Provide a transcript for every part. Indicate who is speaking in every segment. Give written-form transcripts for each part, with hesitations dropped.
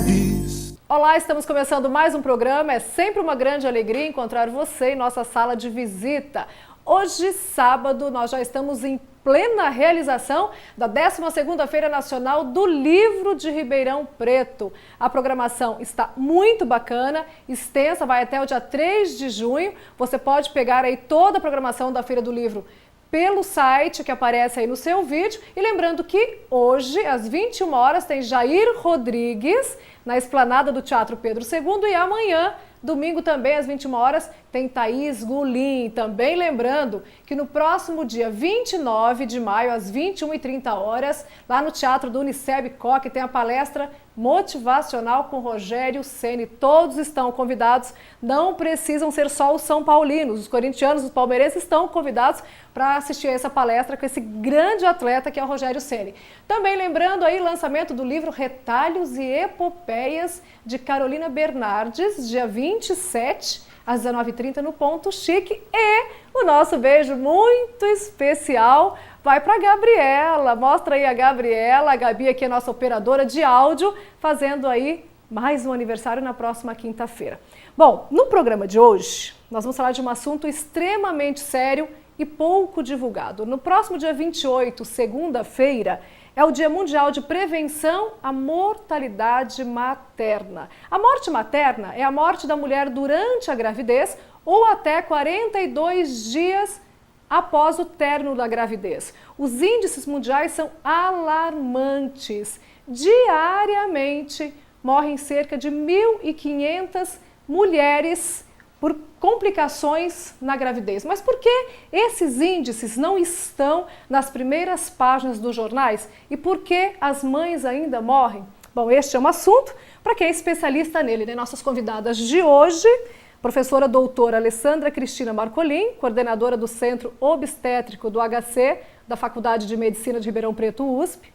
Speaker 1: leves.
Speaker 2: Olá, estamos começando mais um programa. É sempre uma grande alegria encontrar você em nossa sala de visita. Hoje, sábado, nós já estamos em plena realização da 12ª Feira Nacional do Livro de Ribeirão Preto. A programação está muito bacana, extensa, vai até o dia 3 de junho. Você pode pegar aí toda a programação da Feira do Livro pelo site que aparece aí no seu vídeo. E lembrando que hoje, às 21 horas, tem Jair Rodrigues na esplanada do Teatro Pedro II e amanhã, domingo também, às 21 horas, tem Thaís Gulim. Também lembrando que no próximo dia 29 de maio, às 21h30, lá no Teatro do Uniceb Coque, tem a palestra motivacional com Rogério Ceni. Todos estão convidados, não precisam ser só os são paulinos. Os corintianos, os palmeirenses estão convidados para assistir a essa palestra com esse grande atleta que é o Rogério Ceni. Também lembrando aí o lançamento do livro Retalhos e Epopeias de Carolina Bernardes, dia 27, às 19h30 no Ponto Chique. E o nosso beijo muito especial vai para a Gabriela. Mostra aí a Gabriela, a Gabi aqui é nossa operadora de áudio, fazendo aí mais um aniversário na próxima quinta-feira. Bom, no programa de hoje, nós vamos falar de um assunto extremamente sério e pouco divulgado. No próximo dia 28, segunda-feira, é o Dia Mundial de Prevenção à Mortalidade Materna. A morte materna é a morte da mulher durante a gravidez ou até 42 dias após o término da gravidez. Os índices mundiais são alarmantes. Diariamente morrem cerca de 1.500 mulheres por complicações na gravidez. Mas por que esses índices não estão nas primeiras páginas dos jornais? E por que as mães ainda morrem? Bom, este é um assunto para quem é especialista nele, né? Nossas convidadas de hoje, professora doutora Alessandra Cristina Marcolin, coordenadora do Centro Obstétrico do HC, da Faculdade de Medicina de Ribeirão Preto, USP.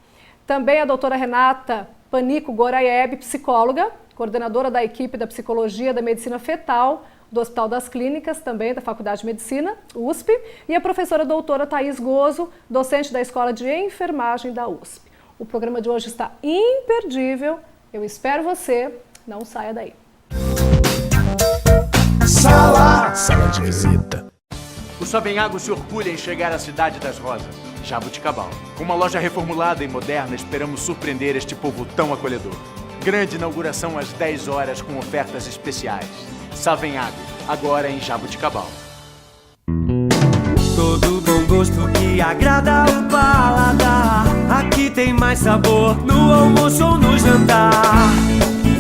Speaker 2: Também a doutora Renata Panico Goraieb, psicóloga, coordenadora da equipe da Psicologia da Medicina Fetal do Hospital das Clínicas, também da Faculdade de Medicina, USP, e a professora doutora Thaís Gozo, docente da Escola de Enfermagem da USP. O programa de hoje está imperdível, eu espero você, não saia daí.
Speaker 1: Sala de visita.
Speaker 3: O Savenhago se orgulha em chegar à cidade das rosas, Jabuticabal. Com uma loja reformulada e moderna, esperamos surpreender este povo tão acolhedor. Grande inauguração às 10 horas com ofertas especiais. Savenhago, agora em Jabuticabal.
Speaker 4: Todo bom gosto que agrada o paladar. Aqui tem mais sabor no almoço ou no jantar.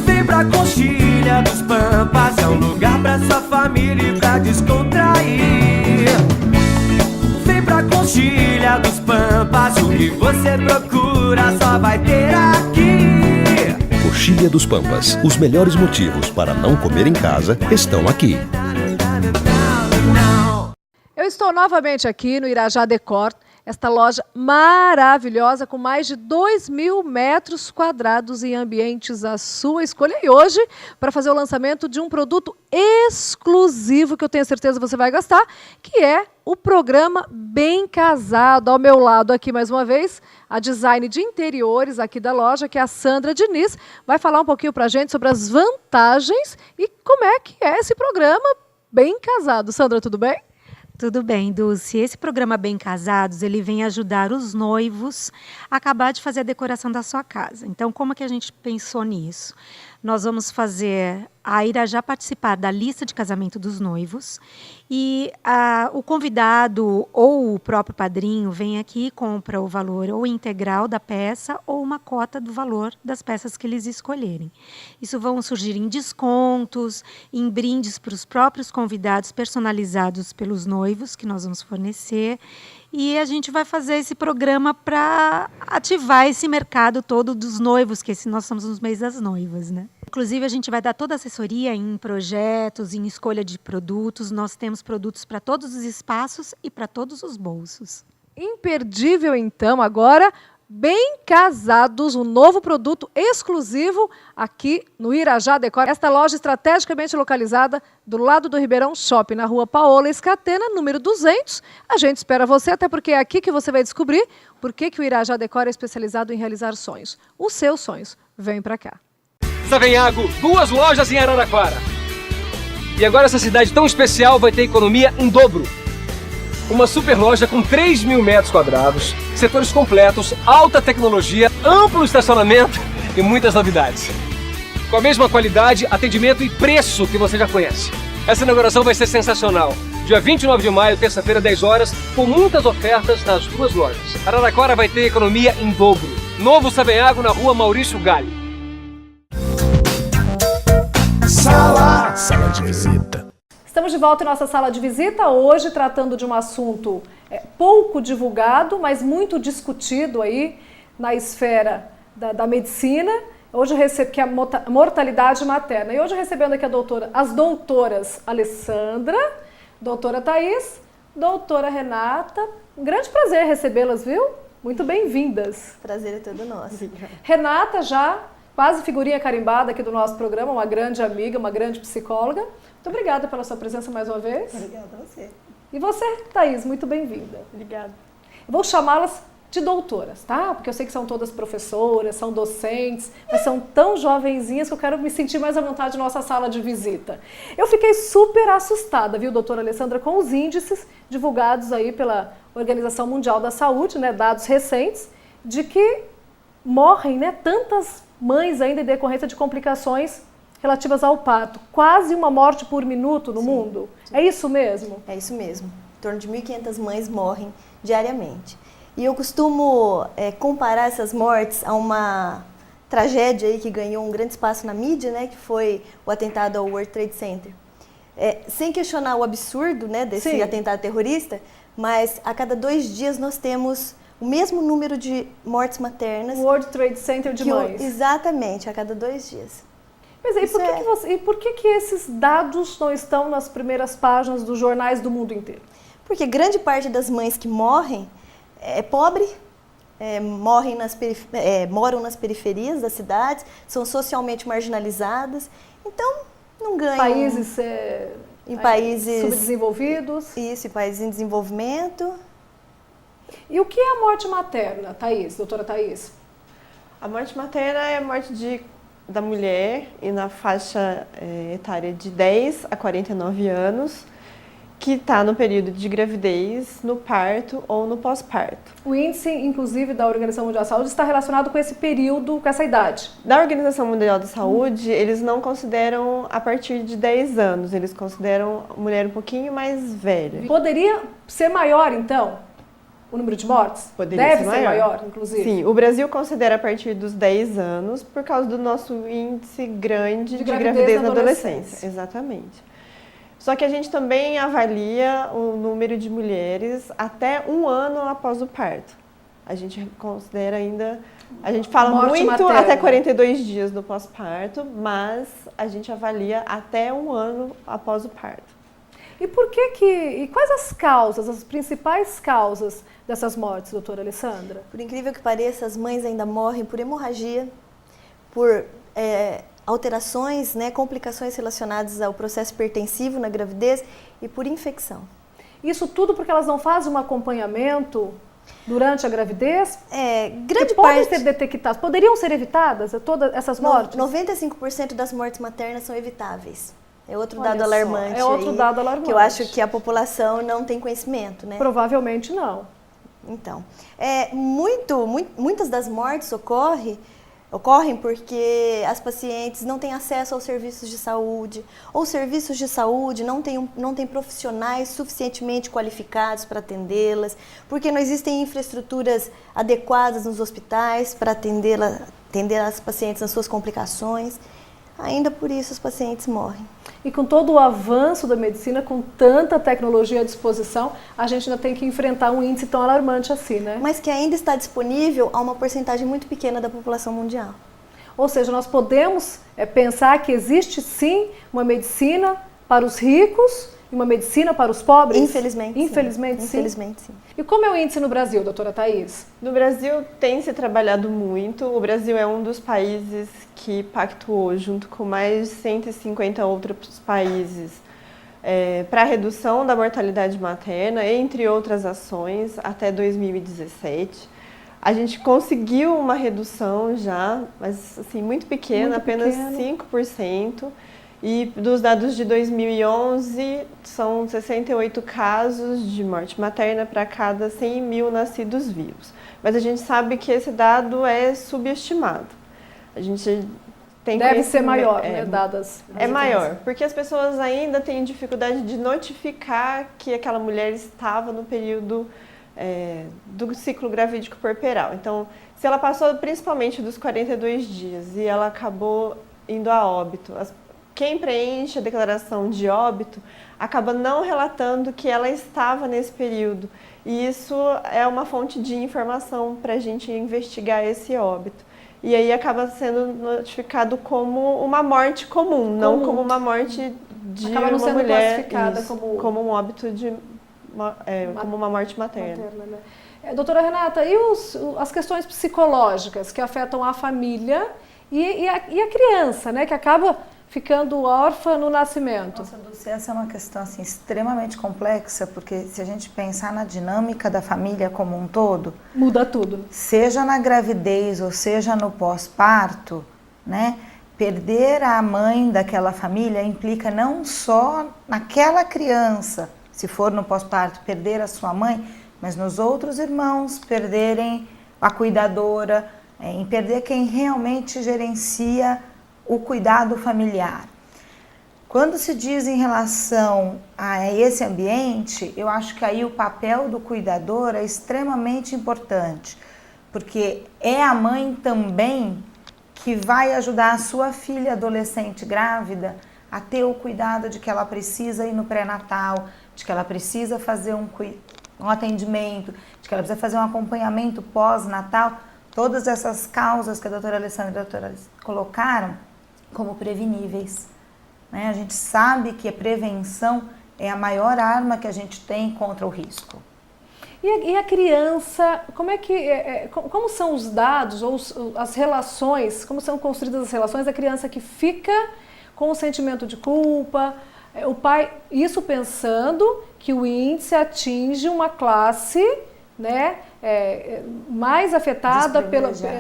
Speaker 4: Vem pra Coxilha dos Pampas, é um lugar pra sua família e pra descontrair. Vem pra Coxilha dos Pampas, o que você procura só vai ter aqui.
Speaker 5: Coxilha dos Pampas. Os melhores motivos para não comer em casa estão aqui.
Speaker 2: Eu estou novamente aqui no Irajá Decor, esta loja maravilhosa com mais de 2.000 metros quadrados em ambientes à sua escolha. E hoje, para fazer o lançamento de um produto exclusivo que eu tenho certeza você vai gostar, que é o programa Bem Casado. Ao meu lado aqui, mais uma vez, a design de interiores aqui da loja, que é a Sandra Diniz, vai falar um pouquinho para a gente sobre as vantagens e como é que é esse programa Bem Casado. Sandra, tudo bem?
Speaker 6: Tudo bem, Dulce. Esse programa Bem Casados, ele vem ajudar os noivos a acabar de fazer a decoração da sua casa. Então, como que a gente pensou nisso? Nós vamos fazer a Irajá participar da lista de casamento dos noivos e o convidado ou o próprio padrinho vem aqui e compra o valor ou integral da peça ou uma cota do valor das peças que eles escolherem. Isso vão surgir em descontos, em brindes para os próprios convidados personalizados pelos noivos que nós vamos fornecer. E a gente vai fazer esse programa para ativar esse mercado todo dos noivos, que nós estamos nos meses das noivas, né? Inclusive, a gente vai dar toda a assessoria em projetos, em escolha de produtos. Nós temos produtos para todos os espaços e para todos os bolsos.
Speaker 2: Imperdível, então, agora, Bem Casados, um novo produto exclusivo aqui no Irajá Decor. Esta loja estrategicamente localizada do lado do Ribeirão Shopping, na rua Paola Escatena, número 200. A gente espera você, até porque é aqui que você vai descobrir por que o Irajá Decor é especializado em realizar sonhos. Os seus sonhos. Vem para cá.
Speaker 7: Savenhago, 2 lojas em Araraquara. E agora essa cidade tão especial vai ter economia em dobro. Uma super loja com 3.000 metros quadrados, setores completos, alta tecnologia, amplo estacionamento e muitas novidades. Com a mesma qualidade, atendimento e preço que você já conhece. Essa inauguração vai ser sensacional. Dia 29 de maio, terça-feira, 10 horas, com muitas ofertas nas 2 lojas. Araraquara vai ter economia em dobro. Novo Savenhago na rua Maurício Galho.
Speaker 1: Sala de visita.
Speaker 2: Estamos de volta em nossa sala de visita, hoje tratando de um assunto pouco divulgado, mas muito discutido aí na esfera da medicina. Hoje eu recebo que é a mortalidade materna. E hoje recebendo aqui as doutoras Alessandra, doutora Thaís, doutora Renata. Um grande prazer recebê-las, viu? Muito bem-vindas.
Speaker 8: Prazer é todo nosso.
Speaker 2: Renata já quase figurinha carimbada aqui do nosso programa, uma grande amiga, uma grande psicóloga. Muito obrigada pela sua presença mais uma vez.
Speaker 8: Obrigada a você.
Speaker 2: E você, Thaís, muito bem-vinda.
Speaker 8: Obrigada.
Speaker 2: Eu vou chamá-las de doutoras, tá? Porque eu sei que são todas professoras, são docentes, mas são tão jovenzinhas que eu quero me sentir mais à vontade na nossa sala de visita. Eu fiquei super assustada, viu, doutora Alessandra, com os índices divulgados aí pela Organização Mundial da Saúde, né, dados recentes, de que morrem, né, tantas mães ainda em decorrência de complicações relativas ao parto. Quase uma morte por minuto no mundo. Sim. É isso mesmo?
Speaker 8: É isso mesmo. Em torno de 1.500 mães morrem diariamente. E eu costumo comparar essas mortes a uma tragédia aí que ganhou um grande espaço na mídia, né, que foi o atentado ao World Trade Center. Sem questionar o absurdo, né, desse
Speaker 2: Sim.
Speaker 8: atentado terrorista, mas a cada 2 dias nós temos o mesmo número de mortes maternas.
Speaker 2: O World Trade Center de mães.
Speaker 8: Exatamente, a cada 2 dias.
Speaker 2: Mas aí, por que esses dados não estão nas primeiras páginas dos jornais do mundo inteiro?
Speaker 8: Porque grande parte das mães que morrem é pobre, moram nas periferias das cidades, são socialmente marginalizadas, então não ganham.
Speaker 2: Países,
Speaker 8: em países
Speaker 2: subdesenvolvidos?
Speaker 8: Isso, em países em desenvolvimento.
Speaker 2: E o que é a morte materna, Thaís, doutora Thaís?
Speaker 9: A morte materna é a morte da mulher e na faixa etária de 10 a 49 anos, que está no período de gravidez, no parto ou no pós-parto.
Speaker 2: O índice, inclusive, da Organização Mundial da Saúde está relacionado com esse período, com essa idade.
Speaker 9: Da Organização Mundial da Saúde, eles não consideram a partir de 10 anos, eles consideram a mulher um pouquinho mais velha.
Speaker 2: Poderia ser maior, então, o número de mortes?
Speaker 9: Poderia
Speaker 2: ser maior, inclusive?
Speaker 9: Sim, o Brasil considera a partir dos 10 anos por causa do nosso índice grande de gravidez na adolescência. Exatamente. Só que a gente também avalia o número de mulheres até 1 ano após o parto. A gente considera ainda... A gente fala
Speaker 2: morte
Speaker 9: muito
Speaker 2: materna.
Speaker 9: até 42 dias do pós-parto, mas a gente avalia até 1 ano após o parto.
Speaker 2: E e quais as causas, as principais causas dessas mortes, doutora Alessandra?
Speaker 8: Por incrível que pareça, as mães ainda morrem por hemorragia, por alterações, né, complicações relacionadas ao processo hipertensivo na gravidez e por infecção.
Speaker 2: Isso tudo porque elas não fazem um acompanhamento durante a gravidez?
Speaker 8: Grande
Speaker 2: podem
Speaker 8: parte...
Speaker 2: ser detectadas, poderiam ser evitadas todas essas mortes?
Speaker 8: 95% das mortes maternas são evitáveis. É outro
Speaker 2: Olha
Speaker 8: dado
Speaker 2: só,
Speaker 8: alarmante.
Speaker 2: é outro
Speaker 8: aí,
Speaker 2: dado alarmante.
Speaker 8: Que eu acho que a população não tem conhecimento, né?
Speaker 2: Provavelmente não.
Speaker 8: Então, muitas das mortes ocorrem porque as pacientes não têm acesso aos serviços de saúde, ou os serviços de saúde não têm profissionais suficientemente qualificados para atendê-las, porque não existem infraestruturas adequadas nos hospitais para atender as pacientes nas suas complicações. Ainda por isso os pacientes morrem.
Speaker 2: E com todo o avanço da medicina, com tanta tecnologia à disposição, a gente ainda tem que enfrentar um índice tão alarmante assim, né?
Speaker 8: Mas que ainda está disponível a uma porcentagem muito pequena da população mundial.
Speaker 2: Ou seja, nós podemos pensar que existe sim uma medicina para os ricos e uma medicina para os pobres?
Speaker 8: Infelizmente,
Speaker 2: Infelizmente, sim.
Speaker 8: Infelizmente, sim.
Speaker 2: E como é o índice no Brasil, doutora Thaís?
Speaker 9: No Brasil tem se trabalhado muito. O Brasil é um dos países que pactuou, junto com mais de 150 outros países, para a redução da mortalidade materna, entre outras ações, até 2017. A gente conseguiu uma redução já, mas assim, muito pequena, apenas 5%. E dos dados de 2011, são 68 casos de morte materna para cada 100 mil nascidos vivos. Mas a gente sabe que esse dado é subestimado. A gente tem
Speaker 2: Deve ser maior, né, dadas.
Speaker 9: É maior, porque as pessoas ainda têm dificuldade de notificar que aquela mulher estava no período do ciclo gravídico puerperal. Então, se ela passou principalmente dos 42 dias e ela acabou indo a óbito, quem preenche a declaração de óbito acaba não relatando que ela estava nesse período. E isso é uma fonte de informação para a gente investigar esse óbito. E aí acaba sendo notificado como uma morte comum, não como uma morte de
Speaker 2: acaba não
Speaker 9: uma
Speaker 2: sendo
Speaker 9: mulher,
Speaker 2: classificada
Speaker 9: isso,
Speaker 2: como
Speaker 9: um óbito como uma morte materna.
Speaker 2: Né? Doutora Renata, e as questões psicológicas que afetam a família e a criança, né, que acaba ficando órfã no nascimento?
Speaker 10: Nossa, Dulce, essa é uma questão assim, extremamente complexa, porque se a gente pensar na dinâmica da família como um todo...
Speaker 2: Muda tudo.
Speaker 10: Seja na gravidez ou seja no pós-parto, né? Perder a mãe daquela família implica não só naquela criança, se for no pós-parto, perder a sua mãe, mas nos outros irmãos perderem a cuidadora, em perder quem realmente gerencia o cuidado familiar. Quando se diz em relação a esse ambiente, eu acho que aí o papel do cuidador é extremamente importante, porque é a mãe também que vai ajudar a sua filha adolescente grávida a ter o cuidado de que ela precisa ir no pré-natal, de que ela precisa fazer um atendimento, de que ela precisa fazer um acompanhamento pós-natal. Todas essas causas que a doutora Alessandra e a doutora colocaram como preveníveis. Né? A gente sabe que a prevenção é a maior arma que a gente tem contra o risco.
Speaker 2: E a criança, como são os dados ou as relações, como são construídas as relações da criança que fica com o sentimento de culpa, o pai, isso pensando que o índice atinge uma classe, né, mais afetada,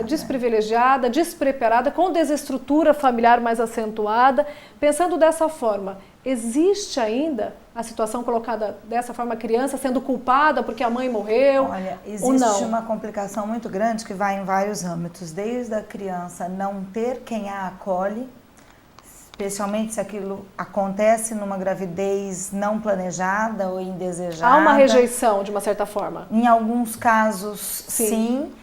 Speaker 2: desprivilegiada, despreparada, com desestrutura familiar mais acentuada. Pensando dessa forma, existe ainda a situação colocada dessa forma, a criança sendo culpada porque a mãe morreu?
Speaker 10: Olha,
Speaker 2: ou não?
Speaker 10: existe uma complicação muito grande que vai em vários âmbitos, desde a criança não ter quem a acolhe, especialmente se aquilo acontece numa gravidez não planejada ou indesejada.
Speaker 2: Há uma rejeição, de uma certa forma?
Speaker 10: Em alguns casos, sim.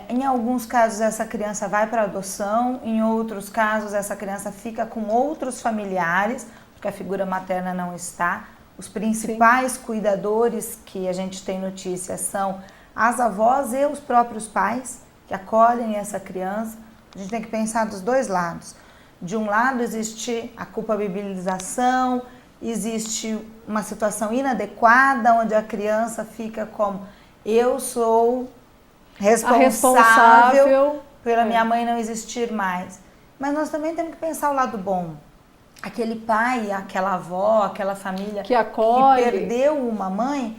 Speaker 10: Em alguns casos, essa criança vai para adoção. Em outros casos, essa criança fica com outros familiares, porque a figura materna não está. Os principais cuidadores que a gente tem notícia são as avós e os próprios pais que acolhem essa criança. A gente tem que pensar dos dois lados. De um lado existe a culpabilização, existe uma situação inadequada onde a criança fica como eu sou responsável pela minha mãe não existir mais. Mas nós também temos que pensar o lado bom. Aquele pai, aquela avó, aquela família
Speaker 2: que acolhe,
Speaker 10: que perdeu uma mãe,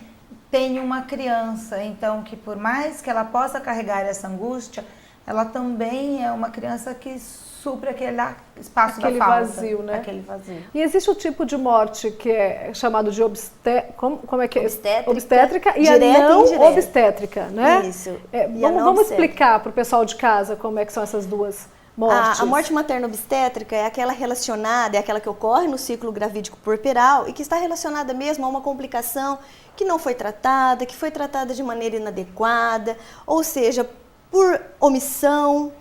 Speaker 10: tem uma criança. Então, que por mais que ela possa carregar essa angústia, ela também é uma criança que supre aquele espaço da falta.
Speaker 2: Vazio, né?
Speaker 10: Aquele vazio.
Speaker 2: E existe o tipo de morte que é chamado de
Speaker 8: obstétrica
Speaker 2: e a não obstétrica, né?
Speaker 8: Isso.
Speaker 2: Vamos explicar para o pessoal de casa como é que são essas duas mortes.
Speaker 8: A morte materna obstétrica é aquela relacionada, é aquela que ocorre no ciclo gravídico puerperal e que está relacionada mesmo a uma complicação que não foi tratada, que foi tratada de maneira inadequada, ou seja, por omissão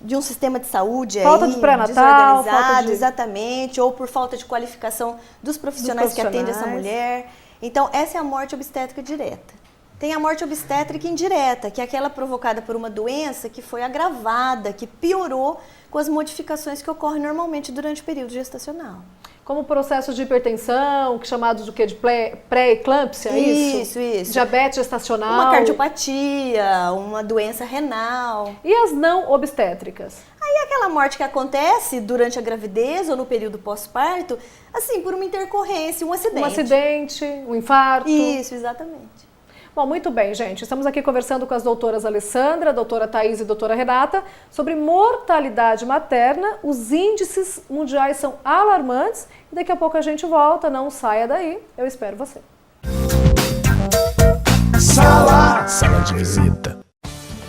Speaker 8: de um sistema de saúde
Speaker 2: falta de pré-natal,
Speaker 8: desorganizado, exatamente, ou por falta de qualificação dos profissionais que atendem essa mulher. Então, essa é a morte obstétrica direta. Tem a morte obstétrica indireta, que é aquela provocada por uma doença que foi agravada, que piorou com as modificações que ocorrem normalmente durante o período gestacional.
Speaker 2: Como processos de hipertensão, chamados do quê? De pré-eclâmpsia, isso?
Speaker 8: Isso.
Speaker 2: Diabetes gestacional.
Speaker 8: Uma cardiopatia, uma doença renal.
Speaker 2: E as não obstétricas?
Speaker 8: Aí aquela morte que acontece durante a gravidez ou no período pós-parto, assim, por uma intercorrência, um acidente.
Speaker 2: Um acidente, um infarto.
Speaker 8: Isso, exatamente.
Speaker 2: Bom, muito bem, gente. Estamos aqui conversando com as doutoras Alessandra, doutora Thaís e doutora Renata sobre mortalidade materna. Os índices mundiais são alarmantes e daqui a pouco a gente volta. Não saia daí. Eu espero você.
Speaker 1: Sala de visita.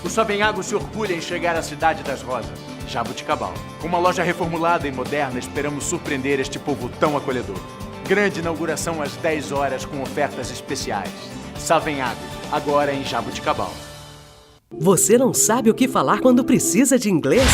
Speaker 3: O Savenhago se orgulha em chegar à cidade das rosas, Jabuticabal. Com uma loja reformulada e moderna, esperamos surpreender este povo tão acolhedor. Grande inauguração às 10 horas com ofertas especiais. Savenhago, agora em Jabuticabal.
Speaker 11: Você não sabe o que falar quando precisa de inglês?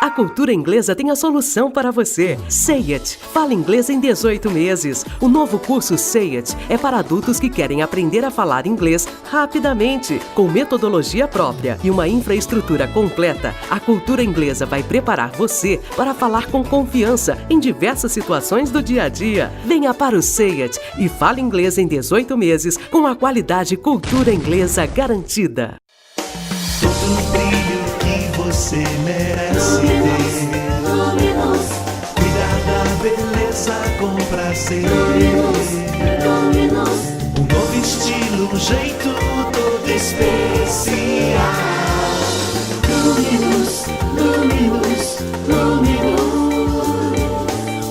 Speaker 11: A Cultura Inglesa tem a solução para você. Say It. Fala inglês em 18 meses. O novo curso Say It é para adultos que querem aprender a falar inglês rapidamente. Com metodologia própria e uma infraestrutura completa, a Cultura Inglesa vai preparar você para falar com confiança em diversas situações do dia a dia. Venha para o Say It e fale inglês em 18 meses com a qualidade Cultura Inglesa garantida.
Speaker 4: Você merece ter. Cuidar da beleza com prazer. Um novo estilo, um jeito todo especial.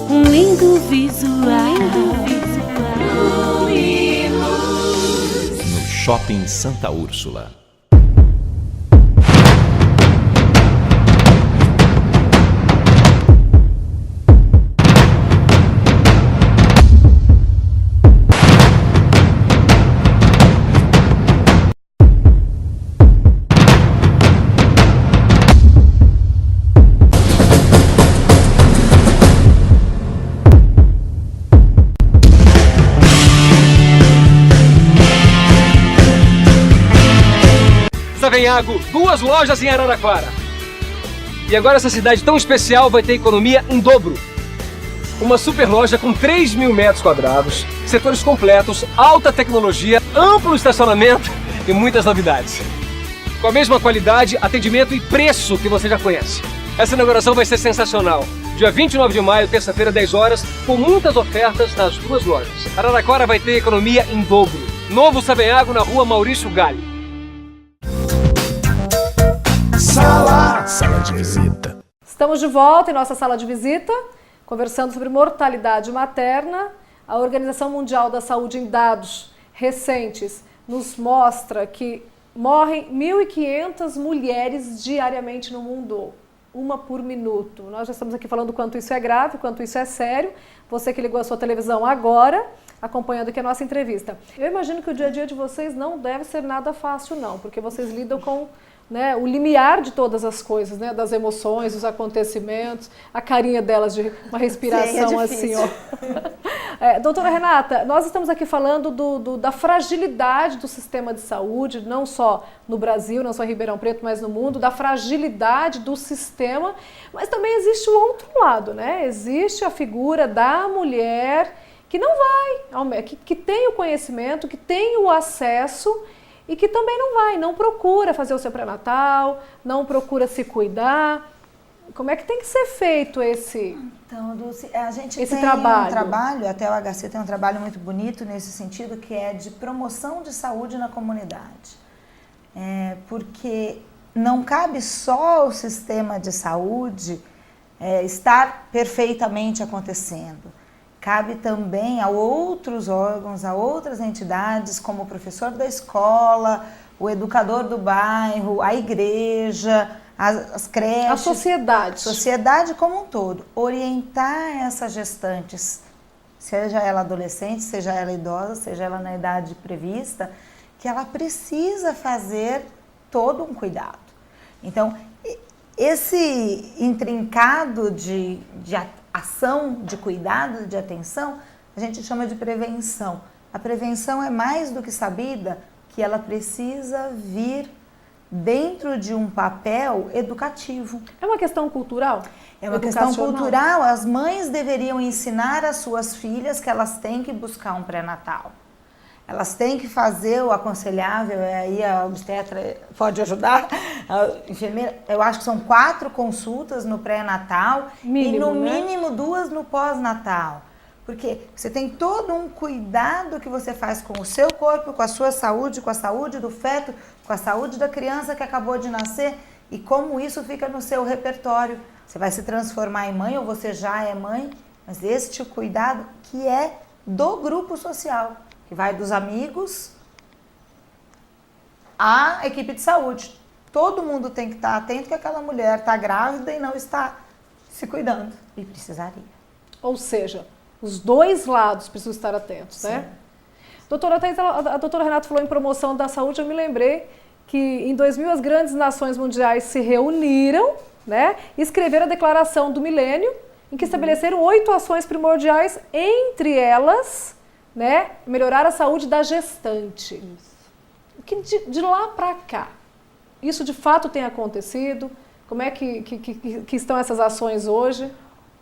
Speaker 12: Um lindo visual.
Speaker 5: No Shopping Santa Úrsula.
Speaker 7: Savenhago, 2 lojas em Araraquara. E agora essa cidade tão especial vai ter economia em dobro. Uma super loja com 3.000 metros quadrados, setores completos, alta tecnologia, amplo estacionamento e muitas novidades. Com a mesma qualidade, atendimento e preço que você já conhece. Essa inauguração vai ser sensacional. Dia 29 de maio, terça-feira, 10 horas, com muitas ofertas nas 2 lojas. Araraquara vai ter economia em dobro. Novo Savenhago na rua Maurício Galli.
Speaker 1: Sala de visita.
Speaker 2: Estamos de volta em nossa sala de visita, conversando sobre mortalidade materna. A Organização Mundial da Saúde, em dados recentes, nos mostra que morrem 1.500 mulheres diariamente no mundo, uma por minuto. Nós já estamos aqui falando quanto isso é grave, quanto isso é sério. Você que ligou a sua televisão agora, acompanhando aqui a nossa entrevista. Eu imagino que o dia a dia de vocês não deve ser nada fácil, não, porque vocês lidam com o limiar de todas as coisas, das emoções, dos acontecimentos, a carinha delas de uma respiração. Sim, assim, ó. Doutora Renata, nós estamos aqui falando da fragilidade do sistema de saúde, não só no Brasil, não só em Ribeirão Preto, mas no mundo, da fragilidade do sistema, mas também existe o outro lado, Existe a figura da mulher que não vai, que tem o conhecimento, que tem o acesso, e que também não procura fazer o seu pré-natal, não procura se cuidar. Como é que tem que ser feito esse trabalho?
Speaker 10: Então, Dulce, a gente tem um trabalho, até o HC tem um trabalho muito bonito nesse sentido, que é de promoção de saúde na comunidade. Porque não cabe só o sistema de saúde estar perfeitamente acontecendo. Cabe também a outros órgãos, a outras entidades, como o professor da escola, o educador do bairro, a igreja, as creches.
Speaker 2: A sociedade.
Speaker 10: Sociedade como um todo. Orientar essas gestantes, seja ela adolescente, seja ela idosa, seja ela na idade prevista, que ela precisa fazer todo um cuidado. Então, esse intrincado de ação, de cuidado, de atenção, a gente chama de prevenção. A prevenção é mais do que sabida que ela precisa vir dentro de um papel educativo.
Speaker 2: É uma questão cultural?
Speaker 10: É uma questão cultural. As mães deveriam ensinar às suas filhas que elas têm que buscar um pré-natal. Elas têm que fazer o aconselhável, aí a obstetra pode ajudar, a enfermeira, eu acho que são 4 consultas no pré-natal e no mínimo 2 no pós-natal. Porque você tem todo um cuidado que você faz com o seu corpo, com a sua saúde, com a saúde do feto, com a saúde da criança que acabou de nascer e como isso fica no seu repertório. Você vai se transformar em mãe ou você já é mãe, mas este cuidado que é do grupo social, que vai dos amigos à equipe de saúde. Todo mundo tem que estar atento que aquela mulher está grávida e não está se cuidando e precisaria.
Speaker 2: Ou seja, os dois lados precisam estar atentos, né? Doutora Thaís, a doutora Renata falou em promoção da saúde, eu me lembrei que em 2000 as grandes nações mundiais se reuniram, né, e escreveram a Declaração do Milênio, em que estabeleceram 8 ações primordiais, entre elas, né, melhorar a saúde da gestante. Isso. Que de lá para cá, isso de fato tem acontecido? Como é que estão essas ações hoje?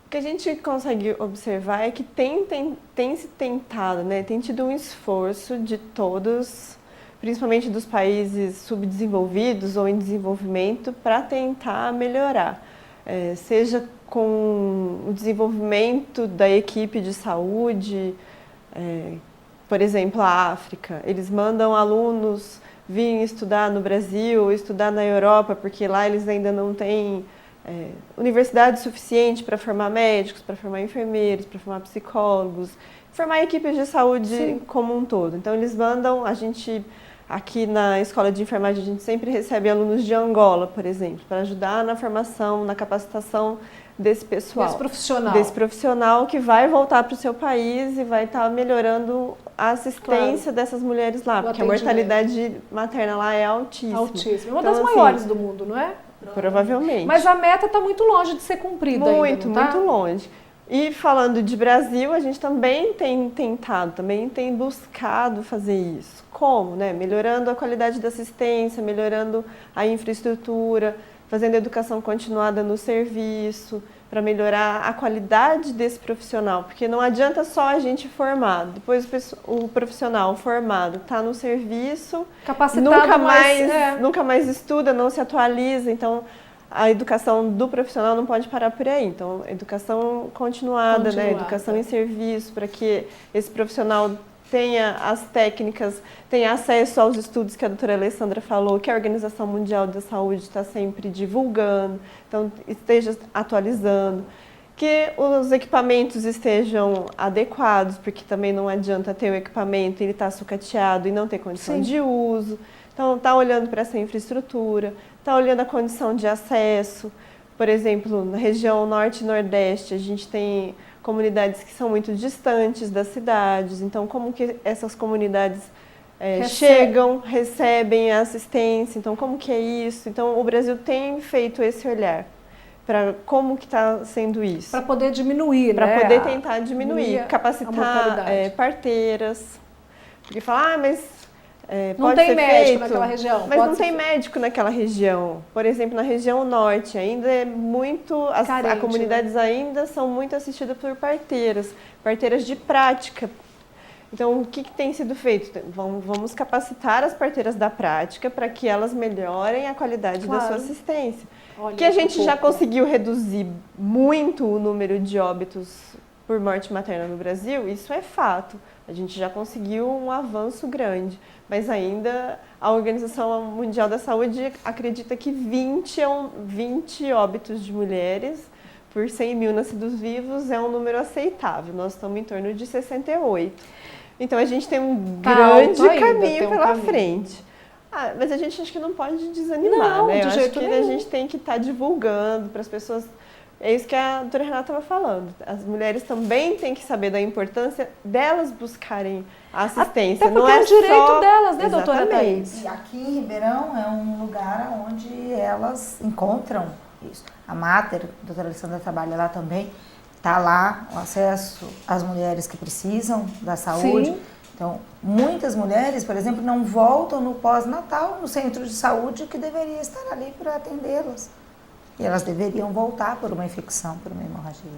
Speaker 9: O que a gente consegue observar é que tem se tentado, né, tem tido um esforço de todos, principalmente dos países subdesenvolvidos ou em desenvolvimento, para tentar melhorar. Seja com o desenvolvimento da equipe de saúde, por exemplo, a África. Eles mandam alunos virem estudar no Brasil, estudar na Europa, porque lá eles ainda não têm universidade suficiente para formar médicos, para formar enfermeiros, para formar psicólogos, formar equipes de saúde como um todo. Então eles mandam, a gente aqui na escola de enfermagem a gente sempre recebe alunos de Angola, por exemplo, para ajudar na formação, na capacitação desse pessoal. Desse profissional que vai voltar para o seu país e vai estar melhorando a assistência dessas mulheres lá, porque a mortalidade materna lá é altíssima.
Speaker 2: Altíssima. Uma das maiores do mundo, não é?
Speaker 9: Provavelmente.
Speaker 2: Mas a meta está muito longe de ser cumprida ainda, não tá?
Speaker 9: Muito longe. E falando de Brasil, a gente também tem tentado, também tem buscado fazer isso. Como? Né? Melhorando a qualidade da assistência, melhorando a infraestrutura, fazendo educação continuada no serviço, para melhorar a qualidade desse profissional. Porque não adianta só a gente formar, depois o profissional formado está no serviço,
Speaker 2: capacitado,
Speaker 9: nunca mais estuda, não se atualiza, então a educação do profissional não pode parar por aí. Então, educação continuada, né? Educação em serviço, para que esse profissional tenha as técnicas, tenha acesso aos estudos que a doutora Alessandra falou, que a Organização Mundial da Saúde está sempre divulgando, então esteja atualizando, que os equipamentos estejam adequados, porque também não adianta ter o equipamento e ele estar sucateado e não ter condição de uso. Então, está olhando para essa infraestrutura, está olhando a condição de acesso. Por exemplo, na região norte e nordeste, a gente tem comunidades que são muito distantes das cidades. Então, como que essas comunidades chegam, recebem a assistência? Então, como que é isso? Então, o Brasil tem feito esse olhar para como que está sendo isso.
Speaker 2: Para poder diminuir,
Speaker 9: né? Para poder tentar diminuir, capacitar parteiras. Porque falar, mas...
Speaker 2: não tem médico naquela região.
Speaker 9: Mas não tem médico naquela região. Por exemplo, na região norte ainda é muito... As comunidades ainda são muito assistidas por parteiras de prática. Então, o que tem sido feito? Vamos capacitar as parteiras da prática para que elas melhorem a qualidade da sua assistência.
Speaker 2: Olha,
Speaker 9: que a gente já conseguiu reduzir muito o número de óbitos por morte materna no Brasil, isso é fato. A gente já conseguiu um avanço grande. Mas ainda a Organização Mundial da Saúde acredita que 20 óbitos de mulheres por 100 mil nascidos vivos é um número aceitável. Nós estamos em torno de 68. Então a gente tem um grande caminho pela frente. Mas a gente acho que não pode desanimar, né? Eu acho que a gente tem que estar divulgando para as pessoas. É isso que a doutora Renata estava falando. As mulheres também têm que saber da importância delas buscarem a assistência.
Speaker 2: Até porque é um direito delas, né, doutora Thaís?
Speaker 10: E aqui em Ribeirão é um lugar onde elas encontram isso. A Mater, a doutora Alessandra trabalha lá também, está lá o acesso às mulheres que precisam da saúde. Sim. Então, muitas mulheres, por exemplo, não voltam no pós-natal no centro de saúde que deveria estar ali para atendê-las. E elas deveriam voltar por uma infecção, por uma hemorragia.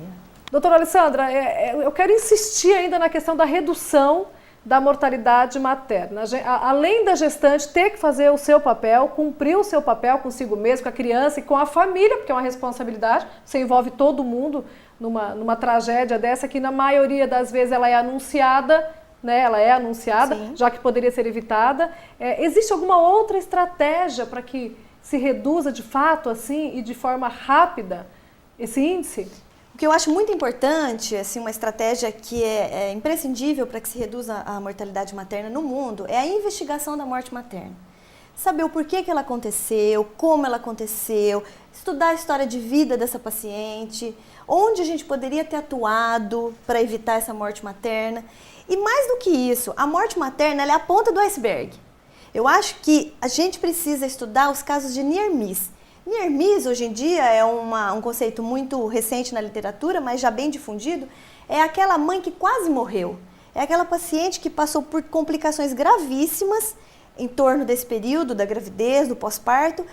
Speaker 2: Doutora Alessandra, eu quero insistir ainda na questão da redução da mortalidade materna? Além da gestante ter que fazer o seu papel, cumprir o seu papel consigo mesmo, com a criança e com a família, porque é uma responsabilidade, você envolve todo mundo numa tragédia dessa, que na maioria das vezes ela é anunciada, né? Ela é anunciada, sim, já que poderia ser evitada. Existe alguma outra estratégia para que se reduza de fato assim e de forma rápida esse índice?
Speaker 8: O que eu acho muito importante, assim, uma estratégia que é imprescindível para que se reduza a mortalidade materna no mundo, é a investigação da morte materna. Saber o porquê que ela aconteceu, como ela aconteceu, estudar a história de vida dessa paciente, onde a gente poderia ter atuado para evitar essa morte materna. E mais do que isso, a morte materna ela é a ponta do iceberg. Eu acho que a gente precisa estudar os casos de near miss. Near miss, hoje em dia, é um conceito muito recente na literatura, mas já bem difundido. É aquela mãe que quase morreu. É aquela paciente que passou por complicações gravíssimas em torno desse período da gravidez, do pós-parto.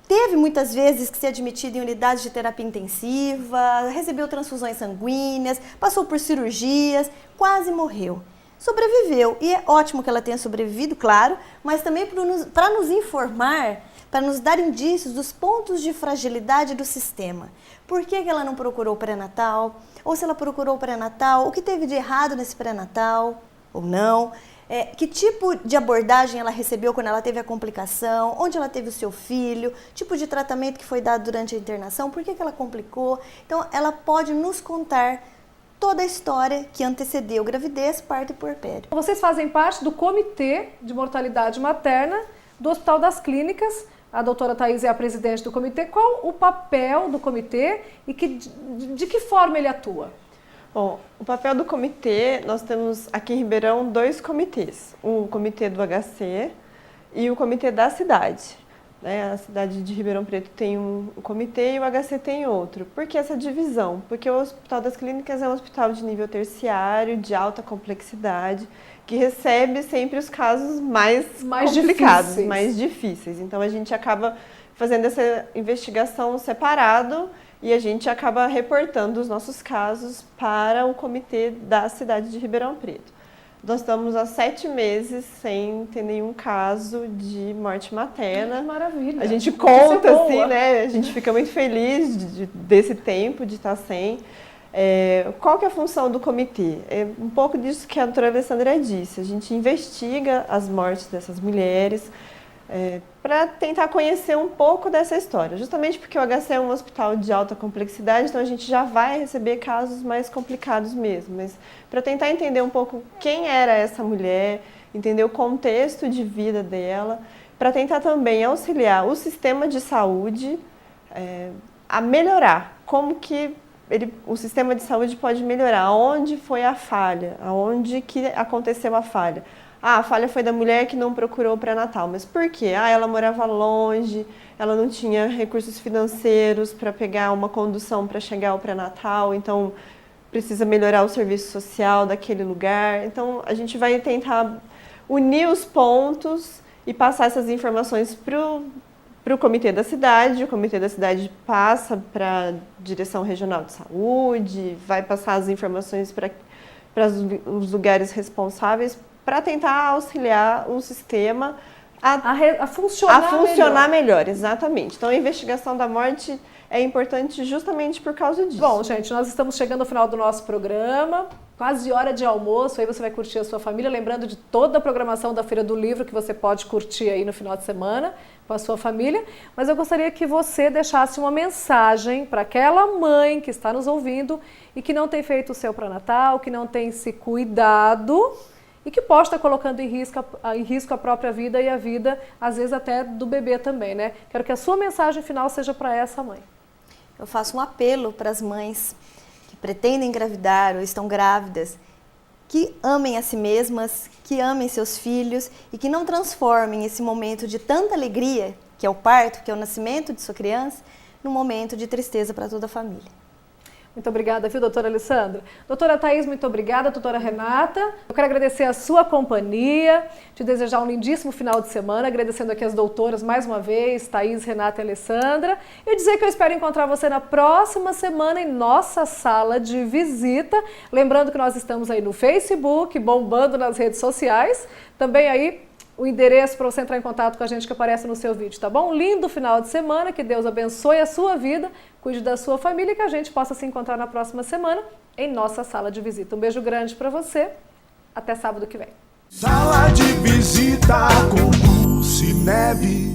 Speaker 8: Teve muitas vezes que ser admitida em unidades de terapia intensiva, recebeu transfusões sanguíneas, passou por cirurgias, quase morreu. Sobreviveu, e é ótimo que ela tenha sobrevivido, claro, mas também para nos informar, para nos dar indícios dos pontos de fragilidade do sistema. Por que ela não procurou o pré-natal? Ou se ela procurou o pré-natal, o que teve de errado nesse pré-natal ou não? Que tipo de abordagem ela recebeu quando ela teve a complicação? Onde ela teve o seu filho? Tipo de tratamento que foi dado durante a internação? Por que ela complicou? Então, ela pode nos contar toda a história que antecedeu gravidez, parto e puerpério.
Speaker 2: Vocês fazem parte do Comitê de Mortalidade Materna do Hospital das Clínicas. A doutora Thaís é a presidente do comitê. Qual o papel do comitê e de que forma ele atua?
Speaker 9: Bom, o papel do comitê, nós temos aqui em Ribeirão 2 comitês. O comitê do HC e o comitê da cidade. A cidade de Ribeirão Preto tem um comitê e o HC tem outro. Por que essa divisão? Porque o Hospital das Clínicas é um hospital de nível terciário, de alta complexidade, que recebe sempre os casos mais complicados, difíceis. Mais difíceis. Então a gente acaba fazendo essa investigação separado e a gente acaba reportando os nossos casos para o comitê da cidade de Ribeirão Preto. Nós estamos há 7 meses sem ter nenhum caso de morte materna.
Speaker 2: Maravilha!
Speaker 9: A gente conta, assim, né? A gente fica muito feliz desse tempo, de estar sem. Qual que é a função do comitê? É um pouco disso que a doutora Alessandra disse. A gente investiga as mortes dessas mulheres para tentar conhecer um pouco dessa história. Justamente porque o HC é um hospital de alta complexidade, então a gente já vai receber casos mais complicados mesmo. Mas para tentar entender um pouco quem era essa mulher, entender o contexto de vida dela, para tentar também auxiliar o sistema de saúde a melhorar. Como que o sistema de saúde pode melhorar? Onde foi a falha? Aonde que aconteceu a falha? A falha foi da mulher que não procurou o pré-natal. Mas por quê? Ela morava longe, ela não tinha recursos financeiros para pegar uma condução para chegar ao pré-natal, então precisa melhorar o serviço social daquele lugar. Então a gente vai tentar unir os pontos e passar essas informações para o comitê da cidade. O comitê da cidade passa para a direção regional de saúde, vai passar as informações para os lugares responsáveis para tentar auxiliar o sistema a funcionar melhor. Exatamente. Então, a investigação da morte é importante justamente por causa disso.
Speaker 2: Bom, gente, nós estamos chegando ao final do nosso programa, quase hora de almoço, aí você vai curtir a sua família, lembrando de toda a programação da Feira do Livro que você pode curtir aí no final de semana com a sua família, mas eu gostaria que você deixasse uma mensagem para aquela mãe que está nos ouvindo e que não tem feito o seu pré-natal, que não tem se cuidado e que pode estar colocando em risco a própria vida e a vida, às vezes até do bebê também, né? Quero que a sua mensagem final seja para essa mãe.
Speaker 8: Eu faço um apelo para as mães que pretendem engravidar ou estão grávidas, que amem a si mesmas, que amem seus filhos e que não transformem esse momento de tanta alegria, que é o parto, que é o nascimento de sua criança, num momento de tristeza para toda a família.
Speaker 2: Muito obrigada, viu, doutora Alessandra? Doutora Thaís, muito obrigada. Doutora Renata, eu quero agradecer a sua companhia, te desejar um lindíssimo final de semana, agradecendo aqui as doutoras mais uma vez, Thaís, Renata e Alessandra, e dizer que eu espero encontrar você na próxima semana em nossa sala de visita. Lembrando que nós estamos aí no Facebook, bombando nas redes sociais, também aí o endereço para você entrar em contato com a gente que aparece no seu vídeo, tá bom? Um lindo final de semana, que Deus abençoe a sua vida, cuide da sua família e que a gente possa se encontrar na próxima semana em nossa sala de visita. Um beijo grande para você, até sábado que vem.
Speaker 1: Sala de visita com Dulce Neves.